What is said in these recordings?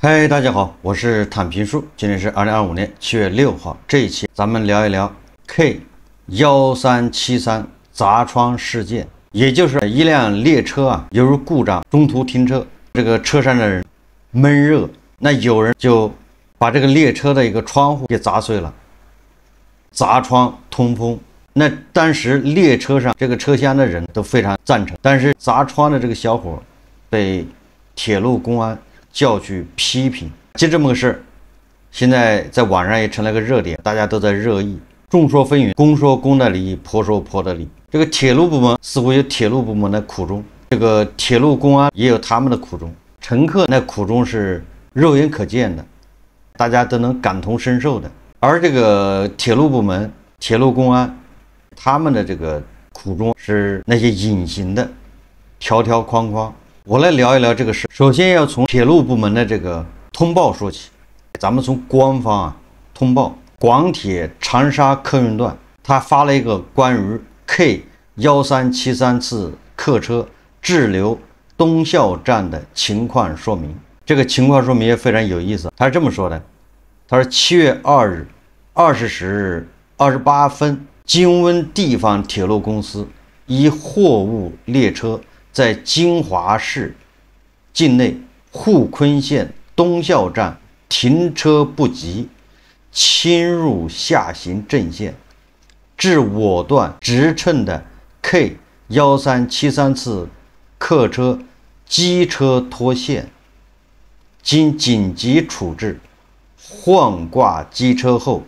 嗨，大家好，我是坦平叔，今天是2025年7月6号。这一期咱们聊一聊 K1373砸窗事件，也就是一辆列车由于故障中途停车，这个车上的人闷热，那有人就把这个列车的一个窗户给砸碎了，砸窗通风。那当时列车上这个车厢的人都非常赞成，但是砸窗的这个小伙被铁路公安叫去批评。就这么个事儿，现在在网上也成了个热点，大家都在热议，众说纷纭，公说公的理，婆说婆的理。这个铁路部门似乎有铁路部门的苦衷，这个铁路公安也有他们的苦衷，乘客那苦衷是肉眼可见的，大家都能感同身受的。而这个铁路部门、铁路公安，他们的这个苦衷是那些隐形的条条框框。我来聊一聊这个事。首先要从铁路部门的这个通报说起。咱们从官方通报，广铁长沙客运段他发了一个关于 K1373次客车滞留东校站的情况说明。这个情况说明也非常有意思，他是这么说的：他说7月2日20时28分，京温地方铁路公司一货物列车在金华市境内沪昆县东校站停车不及，侵入下行正线，致我段直乘的 K1373次客车机车脱线，经紧急处置，换挂机车后，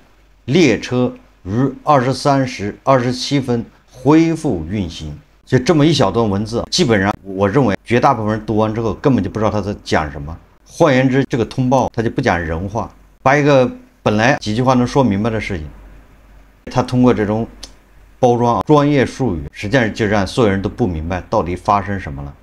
列车于23时27分恢复运行。就这么一小段文字，基本上我认为绝大部分人读完之后根本就不知道他在讲什么。换言之，这个通报他就不讲人话，把一个本来几句话能说明白的事情，他通过这种包装专业术语，实际上就让所有人都不明白到底发生什么了。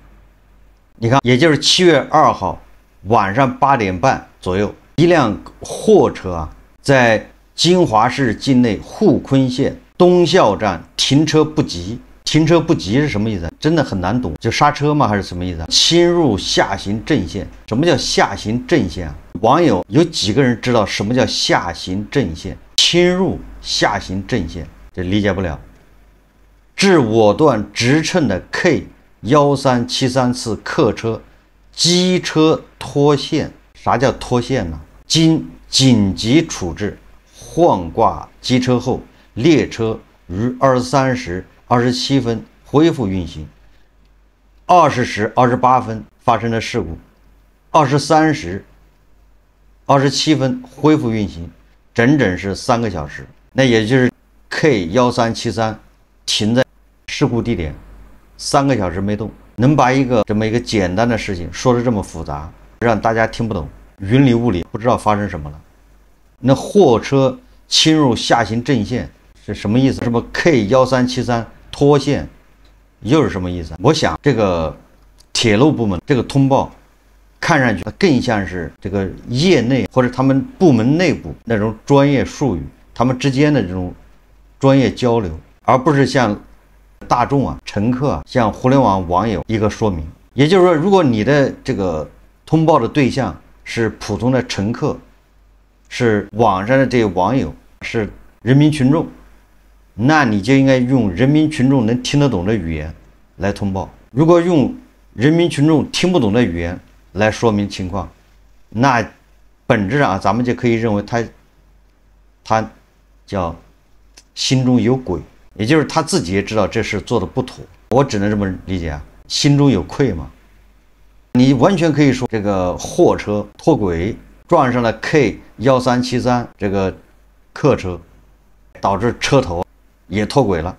你看，也就是7月2号晚上8点半左右，一辆货车在金华市境内沪昆县东校站停车不及。停车不及是什么意思？真的很难懂，就刹车吗？还是什么意思？侵入下行正线。什么叫下行正线？网友有几个人知道什么叫下行正线？侵入下行正线，这理解不了。致我段直乘的 K1373次客车机车脱线。啥叫脱线呢？经紧急处置，换挂机车后，列车于23时27分恢复运行。20时28分发生的事故，23时27分恢复运行，整整是3个小时。那也就是 K1373停在事故地点3个小时没动，能把这么一个简单的事情说得这么复杂，让大家听不懂，云里雾里，不知道发生什么了。那货车侵入下行正线是什么意思？什么 K1373脱线又是什么意思？我想这个铁路部门这个通报看上去更像是这个业内或者他们部门内部那种专业术语，他们之间的这种专业交流，而不是像大众乘客像互联网网友一个说明。也就是说，如果你的这个通报的对象是普通的乘客，是网上的这些网友，是人民群众，那你就应该用人民群众能听得懂的语言来通报。如果用人民群众听不懂的语言来说明情况，那本质上咱们就可以认为他叫心中有鬼，也就是他自己也知道这事做的不妥。我只能这么理解心中有愧嘛。你完全可以说这个货车脱轨撞上了 K1373这个客车，导致车头也脱轨了，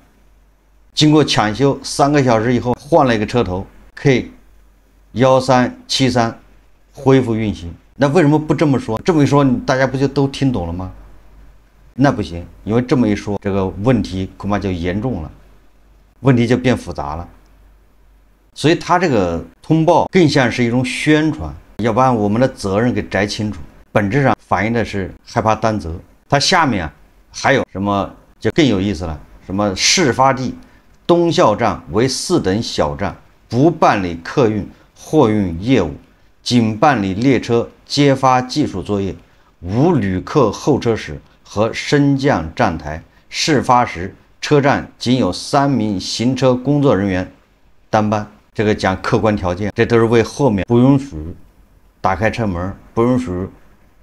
经过抢修3个小时以后换了一个车头 K1373恢复运行。那为什么不这么说？这么一说大家不就都听懂了吗？那不行，因为这么一说这个问题恐怕就严重了，问题就变复杂了。所以他这个通报更像是一种宣传，要把我们的责任给摘清楚，本质上反映的是害怕担责。他下面还有什么就更有意思了，什么事发地东校站为4等小站，不办理客运货运业务，仅办理列车揭发技术作业，无旅客候车室和升降站台。事发时，车站仅有3名行车工作人员单班。这个讲客观条件，这都是为后面不允许打开车门、不允许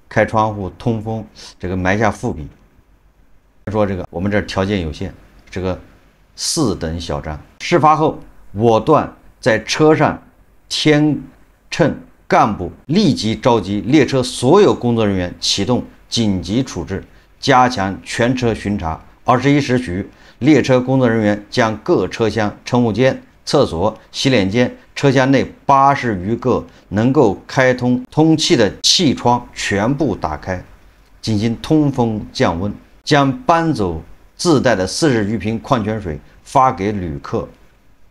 开窗户通风这个埋下伏笔。说这个我们这条件有限，这个4等小站。事发后，我段在车上天乘干部立即召集列车所有工作人员启动紧急处置，加强全车巡查。21时许，列车工作人员将各车厢乘务间、厕所、洗脸间、车厢内80余个能够开通通气的气窗全部打开，进行通风降温，将搬走自带的40余瓶矿泉水发给旅客。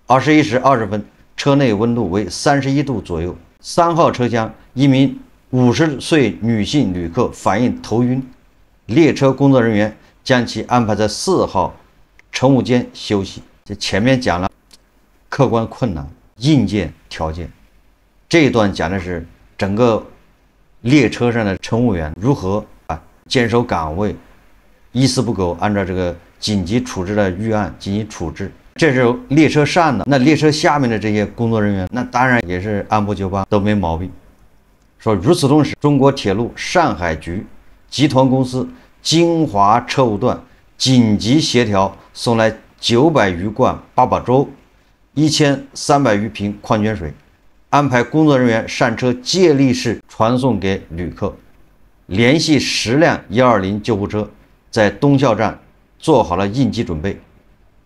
21时20分，车内温度为31度左右。3号车厢一名50岁女性旅客反映头晕，列车工作人员将其安排在4号乘务间休息。这前面讲了客观困难、硬件条件，这一段讲的是整个列车上的乘务员如何坚守岗位，一丝不苟按照这个紧急处置的预案进行处置。这是列车上的，那列车下面的这些工作人员，那当然也是按部就班，都没毛病。说与此同时，中国铁路上海局集团公司金华车务段紧急协调送来900余罐八宝粥、1300余瓶矿泉水，安排工作人员上车借力式传送给旅客，联系10辆120救护车，在东校站做好了应急准备。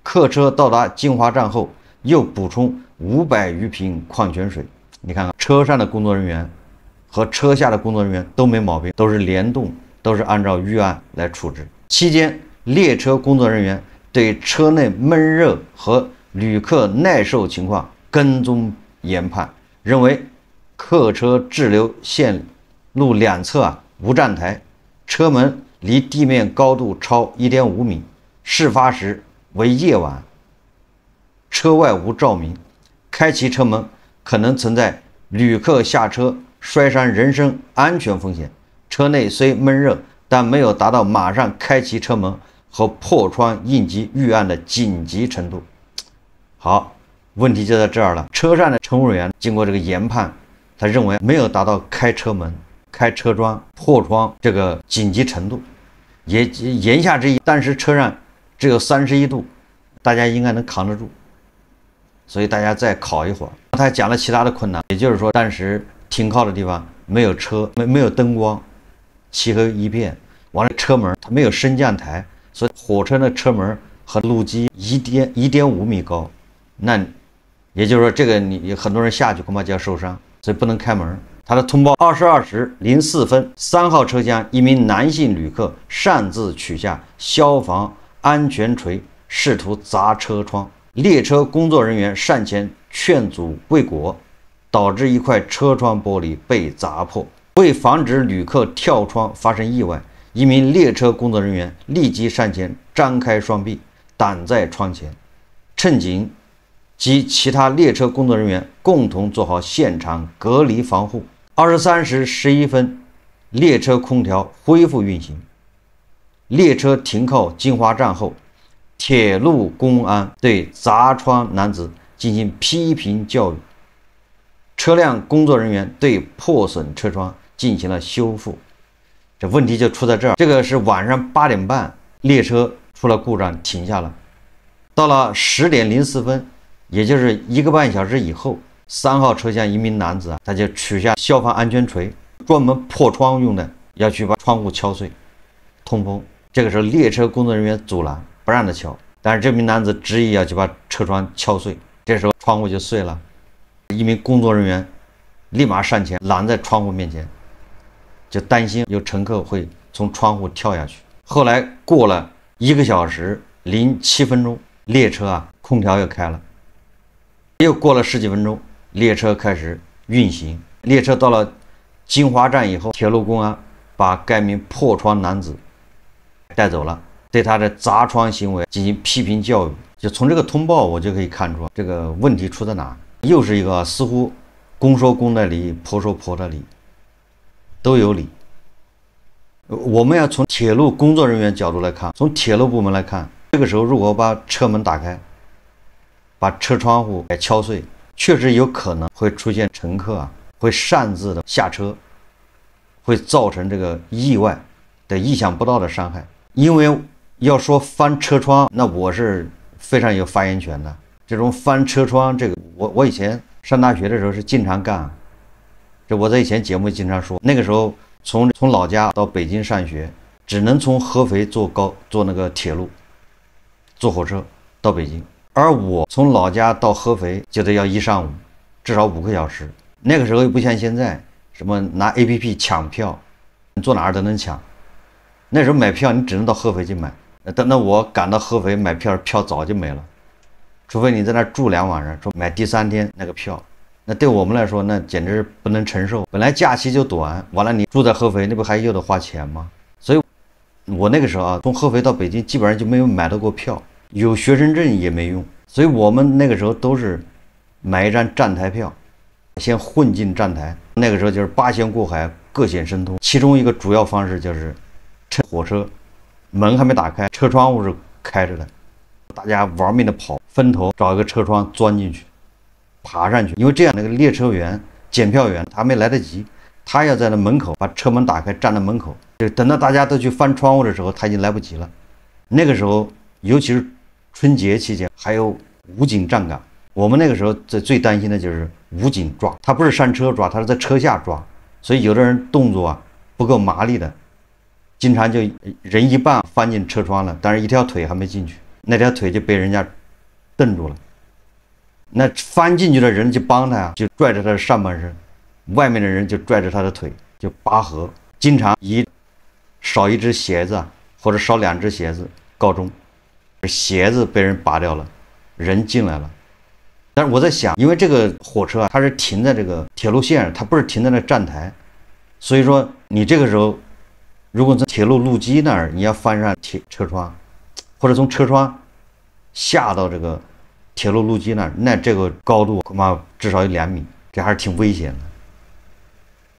客车到达金华站后，又补充500余瓶矿泉水。你看看，车上的工作人员和车下的工作人员都没毛病，都是联动，都是按照预案来处置。期间，列车工作人员对车内闷热和旅客耐受情况跟踪研判，认为客车滞留线路两侧无站台，车门离地面高度超1.5米。事发时为夜晚，车外无照明，开启车门可能存在旅客下车摔伤人身安全风险。车内虽闷热，但没有达到马上开启车门和破窗应急预案的紧急程度。好，问题就在这儿了。车上的乘务员经过这个研判，他认为没有达到开车门、开车窗、破窗这个紧急程度。言下之意，当时车上只有31度，大家应该能扛得住，所以大家再烤一会儿。他讲了其他的困难，也就是说，当时停靠的地方没有车，没有灯光，漆黑一片。完了，车门它没有升降台，所以火车的车门和路基1.5米高，那也就是说，这个你很多人下去恐怕就要受伤，所以不能开门。他的通报：22时04分，3号车厢一名男性旅客擅自取下消防安全锤，试图砸车窗，列车工作人员上前劝阻未果，导致一块车窗玻璃被砸破。为防止旅客跳窗发生意外，一名列车工作人员立即上前张开双臂挡在窗前，乘警及其他列车工作人员共同做好现场隔离防护。23时11分，列车空调恢复运行。列车停靠金华站后，铁路公安对砸窗男子进行批评教育，车辆工作人员对破损车窗进行了修复。这问题就出在这儿，这个是晚上8点半，列车出了故障停下了。到了10点04分，也就是1个半小时以后，3号车厢一名男子他就取下消防安全锤，专门破窗用的，要去把窗户敲碎通风。这个时候列车工作人员阻拦，不让他敲，但是这名男子执意要去把车窗敲碎，这时候窗户就碎了。一名工作人员立马上前拦在窗户面前，就担心有乘客会从窗户跳下去。后来过了1个小时07分钟，列车空调又开了。又过了10几分钟，列车开始运行。列车到了金华站以后，铁路公安把该名破窗男子带走了，对他的砸窗行为进行批评教育。就从这个通报我就可以看出这个问题出在哪，又是一个似乎公说公的理，婆说婆的理，都有理。我们要从铁路工作人员角度来看，从铁路部门来看，这个时候如果把车门打开，把车窗户给敲碎，确实有可能会出现乘客会擅自的下车，会造成这个意外的意想不到的伤害。因为要说翻车窗，那我是非常有发言权的。这种翻车窗，这个我以前上大学的时候是经常干。这我在以前节目经常说，那个时候从老家到北京上学，只能从合肥坐那个铁路，坐火车到北京。而我从老家到合肥就得要一上午，至少5个小时。那个时候又不像现在，什么拿 APP 抢票，你坐哪儿都能抢。那时候买票你只能到合肥去买，等到我赶到合肥买票，票早就没了，除非你在那儿住2晚上，说买第3天那个票。那对我们来说，那简直不能承受。本来假期就短，完了你住在合肥，那不还又得花钱吗？所以，我那个时候从合肥到北京基本上就没有买到过票，有学生证也没用。所以我们那个时候都是买一张站台票，先混进站台。那个时候就是8仙过海，各显神通。其中一个主要方式就是趁火车门还没打开，车窗户是开着的，大家玩命的跑，分头找一个车窗钻进去，爬上去。因为这样那个列车员、检票员他没来得及，他要在那门口把车门打开，站在门口。就等到大家都去翻窗户的时候，他已经来不及了。那个时候，尤其是春节期间，还有武警站岗。我们那个时候最担心的就是武警抓，他不是上车抓，他是在车下抓。所以有的人动作不够麻利的，经常就人一半翻进车窗了，但是一条腿还没进去，那条腿就被人家蹬住了。那翻进去的人就帮他就拽着他的上半身，外面的人就拽着他的腿，就拔河。经常以少一只鞋子或者少2只鞋子告终，鞋子被人拔掉了，人进来了。但是我在想，因为这个火车它是停在这个铁路线上，它不是停在那站台，所以说你这个时候如果从铁路路基那儿你要翻上车窗，或者从车窗下到这个铁路路基那儿，那这个高度恐怕至少有2米，这还是挺危险的。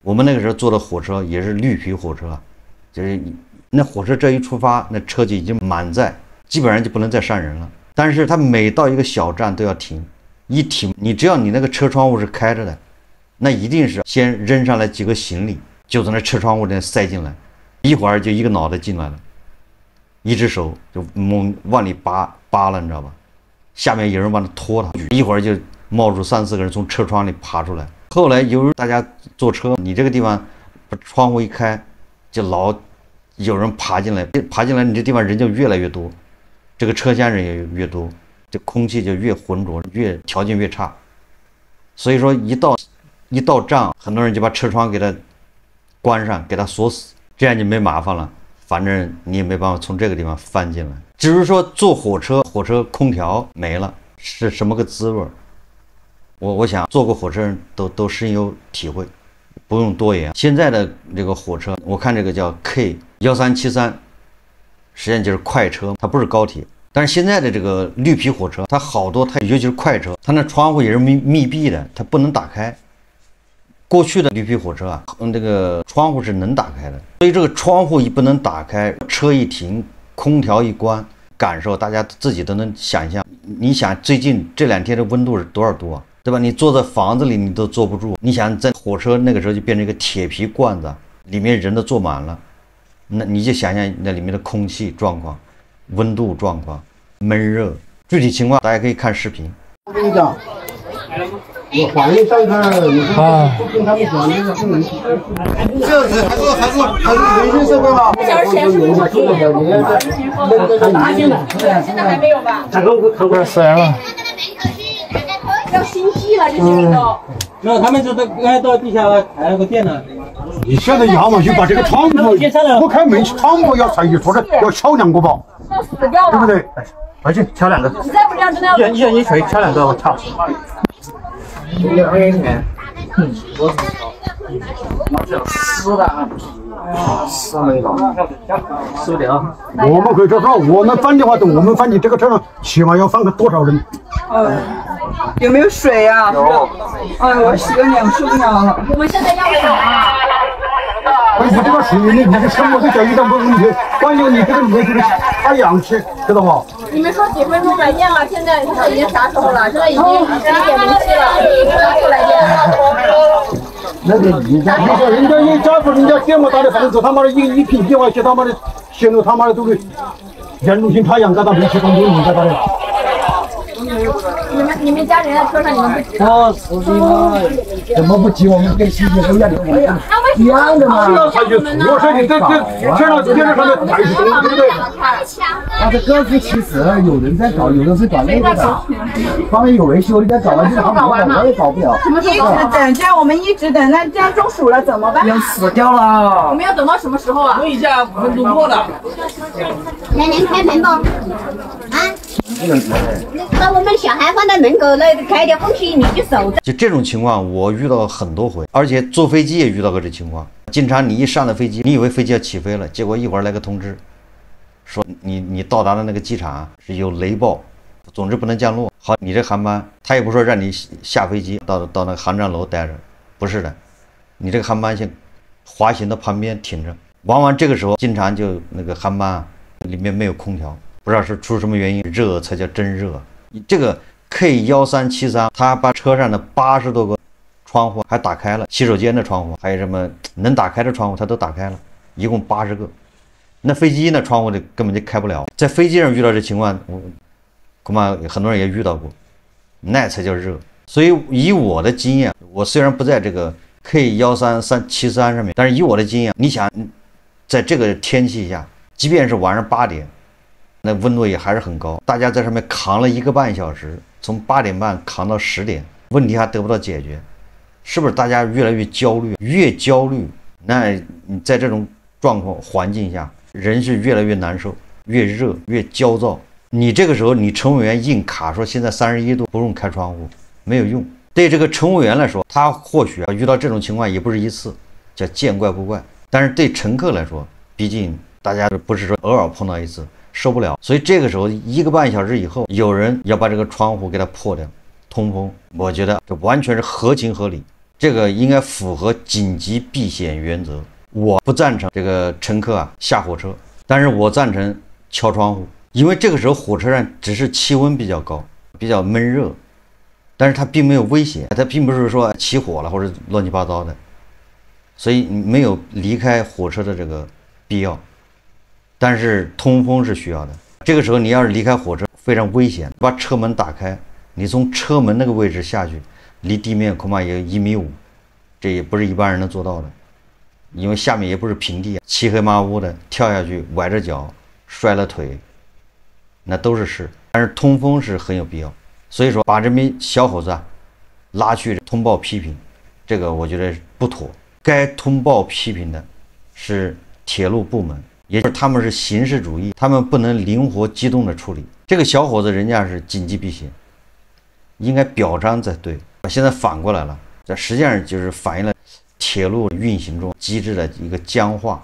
我们那个时候坐的火车也是绿皮火车，就是那火车这一出发，那车就已经满载，基本上就不能再上人了。但是它每到一个小站都要停，一停，你只要你那个车窗户是开着的，那一定是先扔上来几个行李，就从那车窗户里塞进来，一会儿就一个脑袋进来了，一只手就猛往里扒了，你知道吧？下面有人往那拖他，一会儿就冒出3、4个人从车窗里爬出来。后来大家坐车，你这个地方把窗户一开，就老有人爬进来，你这地方人就越来越多，这个车厢人也越多，这空气就越浑浊，条件越差。所以说一到站，很多人就把车窗给它关上，给它锁死，这样就没麻烦了。反正你也没办法从这个地方翻进来。只是说坐火车空调没了是什么个滋味？我想坐过火车人都深有体会，不用多言。现在的这个火车，我看这个叫 K1373，实际上就是快车，它不是高铁。但是现在的这个绿皮火车，它好多尤其是快车，它那窗户也是密闭的，它不能打开。过去的绿皮火车这个窗户是能打开的，所以这个窗户一不能打开，车一停，空调一关，感受大家自己都能想象。你想最近这2天的温度是多少度啊？对吧？你坐在房子里你都坐不住，你想在火车那个时候就变成一个铁皮罐子，里面人都坐满了，那你就想象那里面的空气状况、温度状况、闷热，具体情况大家可以看视频。我跟你讲，我怀疑上课，不跟他们讲那个不能。这是还是微信设备吗？现在还没有吧？可快死人了。要心悸了，这些人都。那他们这都刚才到地下抬了个电呢。你现在要么就把这个窗户不开门，窗户要拆，或者要敲2个吧，要死掉了，对不对？回去敲2个。你再不这样，真的要。一锤敲2个，我操！2元钱，我操！死的啊！死没了，死不掉。我们可以这说，我们翻的话，等我们翻你这个车上，起码要翻个多少人？有没有水呀？有。哎，我洗个脸受不了了。我们现在要什么？我这个水，你这沉默是叫一点不问题，关键你这个里面这个太洋气，知道不？你们说几分钟来电了？现在已经啥时候了？现在已经11:07了，啥时候来电？那个人家一家伙人家这么大的房子，他妈的一平地瓦去，他妈的线路他妈的都给沿路性太阳干到没去工作，你干啥的？你们家人在车上，你们不急？怎么不急？我们跟西西一样的，一样的嘛。我说你这电视上面台是东西，对不对？啊，这各司其职，有人在搞，有的是搞那个的，方面有维修的在搞，这个我也搞不了。一直等，这样我们一直等，那这样中暑了怎么办？要死掉了！我们要等到什么时候啊？等一下5分钟过了。能开门不？啊？不能开。把我们小孩放在门口，那开点风气，你就守着。就这种情况，我遇到很多回，而且坐飞机也遇到过这情况。经常你一上了飞机，你以为飞机要起飞了，结果一会儿来个通知，说你到达的那个机场是有雷暴，总之不能降落。好，你这航班他也不说让你下飞机到那个航站楼待着，不是的，你这个航班先滑行到旁边停着。往往这个时候经常就那个航班里面没有空调，不知道是出什么原因，热才叫真热。这个 K1373，它把车上的80多个窗户还打开了，洗手间的窗户，还有什么能打开的窗户，它都打开了，一共80个。那飞机呢，窗户的根本就开不了。在飞机上遇到这情况，恐怕很多人也遇到过，那才叫热。所以以我的经验，我虽然不在这个 K13373上面，但是以我的经验，你想，在这个天气下，即便是晚上8点，那温度也还是很高，大家在上面扛了1个半小时，从8点半扛到10点，问题还得不到解决，是不是大家越来越焦虑？越焦虑，那你在这种状况环境下，人是越来越难受，越热越焦躁。你这个时候，你乘务员硬卡说现在31度不用开窗户，没有用。对这个乘务员来说，他或许遇到这种情况也不是一次，叫见怪不怪。但是对乘客来说，毕竟大家不是说偶尔碰到一次受不了，所以这个时候1个半小时以后，有人要把这个窗户给它破掉，通风，我觉得这完全是合情合理，这个应该符合紧急避险原则。我不赞成这个乘客下火车，但是我赞成敲窗户，因为这个时候火车上只是气温比较高，比较闷热，但是它并没有危险，它并不是说起火了或者乱七八糟的，所以没有离开火车的这个必要。但是通风是需要的，这个时候你要是离开火车非常危险，把车门打开，你从车门那个位置下去，离地面恐怕也1.5米，这也不是一般人能做到的，因为下面也不是平地，漆黑麻乌的，跳下去崴着脚摔了腿，那都是事。但是通风是很有必要，所以说把这名小伙子拉去通报批评，这个我觉得不妥。该通报批评的是铁路部门，也就是他们是形式主义，他们不能灵活机动的处理。这个小伙子人家是紧急避险，应该表彰才对。现在反过来了，这实际上就是反映了铁路运行中机制的一个僵化。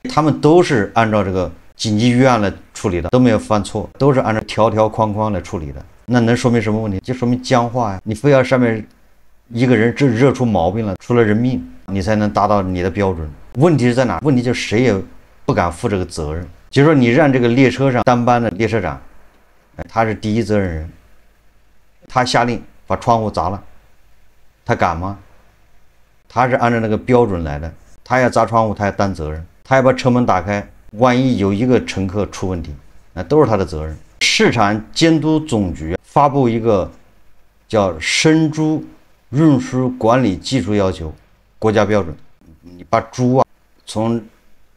他们都是按照这个紧急预案来处理的，都没有犯错，都是按照条条框框来处理的。那能说明什么问题？就说明僵化呀！你非要上面一个人热出毛病了，出了人命，你才能达到你的标准。问题是在哪？问题就是谁也不敢负这个责任。就是说，你让这个列车上当班的列车长，他是第一责任人，他下令把窗户砸了，他敢吗？他是按照那个标准来的，他要砸窗户，他要担责任，他要把车门打开，万一有一个乘客出问题，那都是他的责任。市场监督总局发布一个叫生猪运输管理技术要求国家标准，你把猪从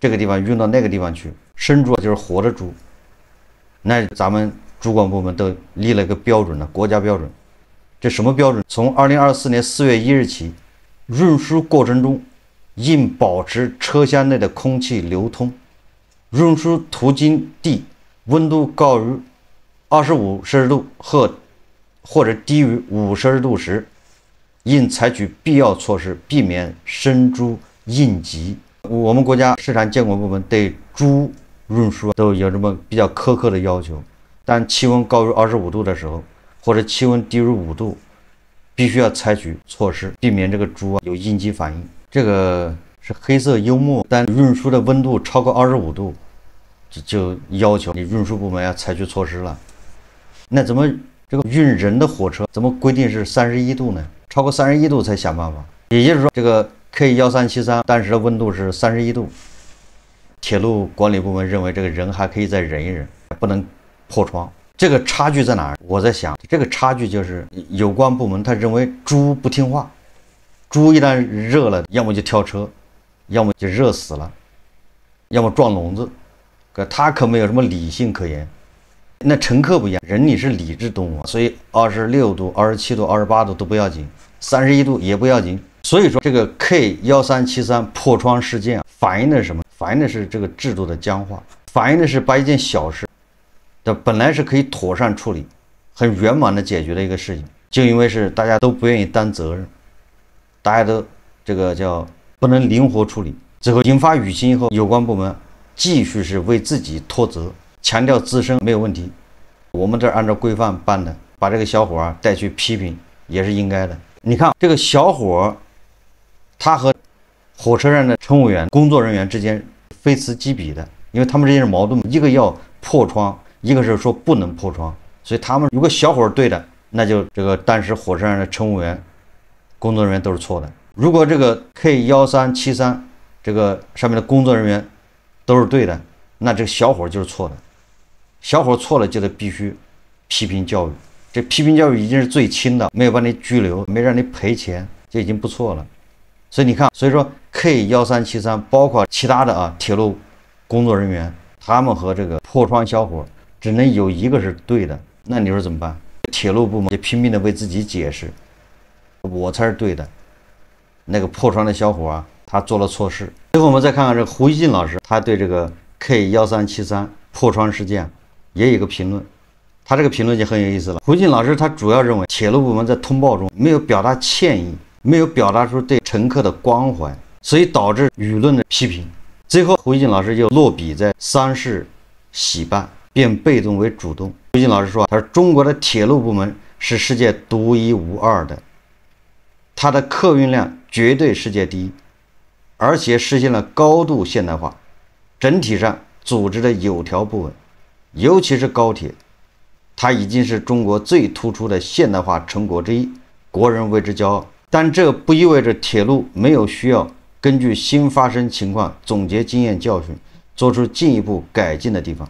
这个地方运到那个地方去，生猪就是活的猪，那咱们主管部门都立了一个标准的国家标准。这什么标准？从2024年4月1日起，运输过程中应保持车厢内的空气流通，运输途经地温度高于25摄氏度或者低于5摄氏度时，应采取必要措施，避免生猪应急。我们国家市场监管部门对猪运输都有这么比较苛刻的要求，但气温高于25度的时候，或者气温低于5度，必须要采取措施，避免这个猪有应激反应。这个是黑色幽默，但运输的温度超过25度，就要求你运输部门要采取措施了。那怎么这个运人的火车怎么规定是31度呢？超过31度才想办法。也就是说，这个 K1373当时的温度是31度，铁路管理部门认为这个人还可以再忍一忍，不能破窗。这个差距在哪儿？我在想，这个差距就是有关部门他认为猪不听话，猪一旦热了，要么就跳车，要么就热死了，要么撞笼子，他可没有什么理性可言。那乘客不一样，人你是理智动物，所以26度、27度、28度都不要紧，31度也不要紧。所以说这个 K1373破窗事件反映的是什么？反映的是这个制度的僵化，反映的是把一件小事本来是可以妥善处理、很圆满的解决的一个事情，就因为是大家都不愿意担责任，大家都这个叫不能灵活处理，最后引发舆情以后，有关部门继续是为自己脱责，强调自身没有问题。我们这按照规范办的，把这个小伙带去批评也是应该的。你看这个小伙，他和火车站的乘务员、工作人员之间非此即彼的，因为他们之间是矛盾，一个要破窗，一个是说不能破窗，所以他们如果小伙对的，那就这个当时火车站的乘务员、工作人员都是错的；如果这个 K1373这个上面的工作人员都是对的，那这个小伙就是错的。小伙错了就得必须批评教育，这批评教育已经是最轻的，没有把你拘留，没让你赔钱，就已经不错了。所以你看，所以说 K1373包括其他的铁路工作人员，他们和这个破窗小伙只能有一个是对的，那你说怎么办？铁路部门也拼命的为自己解释，我才是对的，那个破窗的小伙他做了错事。最后我们再看看这个胡一进老师，他对这个 K1373破窗事件也有一个评论，他这个评论就很有意思了。胡一进老师他主要认为铁路部门在通报中没有表达歉意，没有表达出对乘客的关怀，所以导致舆论的批评。最后胡一进老师又落笔在丧事喜办，变被动为主动。胡一进老师说，他说中国的铁路部门是世界独一无二的，它的客运量绝对世界第一，而且实现了高度现代化，整体上组织的有条不紊，尤其是高铁，它已经是中国最突出的现代化成果之一，国人为之骄傲。但这不意味着铁路没有需要根据新发生情况总结经验教训，做出进一步改进的地方。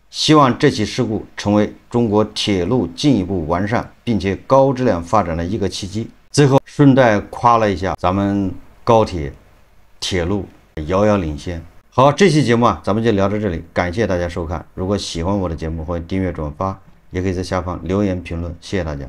希望这起事故成为中国铁路进一步完善并且高质量发展的一个契机。最后顺带夸了一下咱们高铁、铁路遥遥领先。好，这期节目咱们就聊到这里，感谢大家收看。如果喜欢我的节目，欢迎订阅转发，也可以在下方留言评论，谢谢大家。